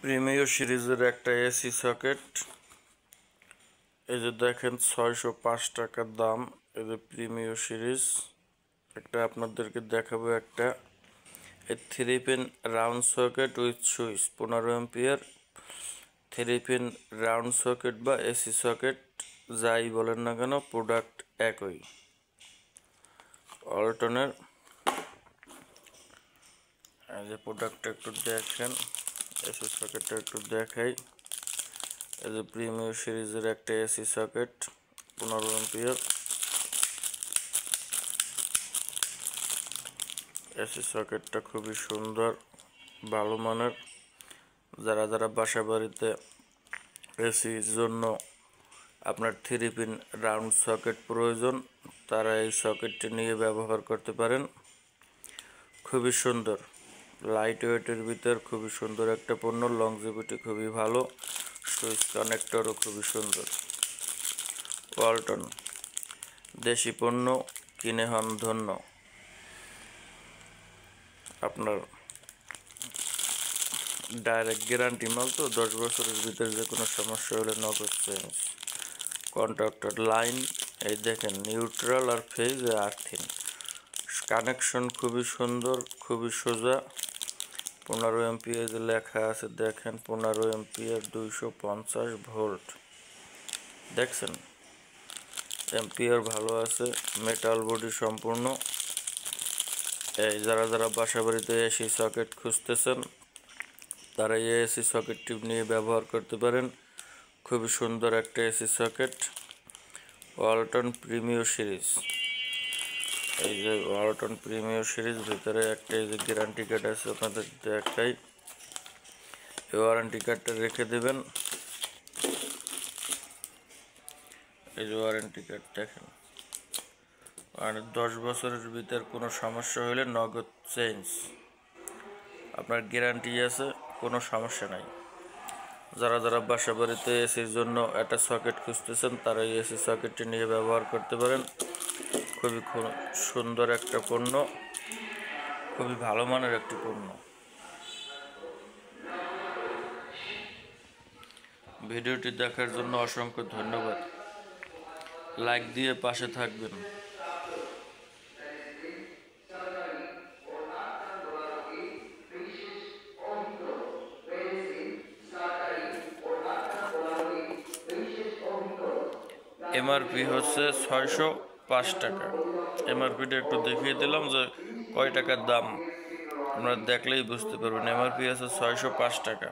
Premio সিরিজের একটা AC socket. এই যে দেখেন 605 টাকার দাম। এই যে প্রিমিও সিরিজ একটা আপনাদেরকে দেখাবো। একটা 3 pin round socket with switch 15 ampere 3 pin round socket বা এসি সকেট যাই বলেন না কেন, প্রোডাক্ট একই। ওয়ালটনের এই যে প্রোডাক্টটা একটু দেখেন, এসি সকেটটা একটু দেখাই। এই যে প্রিমিও সিরিজের একটা এসি সকেট 15 এম্পিয়ার। এসি সকেটটা খুবই সুন্দর, ভালো মানের। যারা যারা বাসা বাড়িতে এসির জন্য আপনার 3 পিন রাউন্ড সকেট প্রয়োজন, তারা এই সকেটটি নিয়ে ব্যবহার করতে পারেন। খুবই সুন্দর, লাইট ওয়েটের ভিতর খুবই সুন্দর একটা পণ্য। লংজিভিটি খুবই ভালো, সুইচ কানেক্টরও খুবই সুন্দর। ওয়ালটন দেশি পণ্য কিনে হন ধন্য। আপনার ডাইরেক্ট গ্যারান্টি মাল তো, 10 বছরের ভিতরে যে কোনো সমস্যা হলে নগদ চেঞ্জ। কন্ট্রাক্টর লাইন এই দেখেন, নিউট্রাল আর ফেজ আর্থিং। কানেকশন খুবই সুন্দর, খুবই সোজা। 15 এম্পিয়ার যে লেখা আছে দেখেন, 15 এম্পিয়ার 250 ভোল্ট। দেখছেন এম্পিয়ার ভালো আছে, মেটাল বডি সম্পূর্ণ। এই যারা যারা বাসা বাড়িতে এসি সকেট খুঁজতেছেন, তারা এই এসি সকেটটি নিয়ে ব্যবহার করতে পারেন। খুবই সুন্দর একটা AC socket, Walton Premio series. এই যে ওয়ালটন প্রিমিও সিরিজ, ভিতরে একটা এই যে গ্যারান্টি কার্ড আছে, আপনাদের দেখাই। এই ওয়ারেন্টি কার্ডটা রেখে দেবেন। এই যে ওয়ারেন্টি কার্ড দেখেন, আর 10 বছরের ভিতর কোনো সমস্যা হলে নগদ চেঞ্জ। আপনার গ্যারান্টি আছে, কোনো সমস্যা নাই। যারা যারা বাসা বাড়িতে এসির জন্য একটা সকেট খুঁজতেছেন, তারা এই এসি সকেটটি নিয়ে ব্যবহার করতে পারেন। খুবই সুন্দর একটা পণ্য, খুবই ভালো মানের একটি পণ্য। ভিডিওটি দেখার জন্য অসংখ্য ধন্যবাদ। লাইক দিয়ে পাশে থাকবেন। এমআরপি হচ্ছে 605 টাকা। এমআরপিটা একটু দেখিয়ে দিলাম যে কয় টাকার দাম, আপনারা দেখলেই বুঝতে পারবেন। এমআরপি আছে 605 টাকা।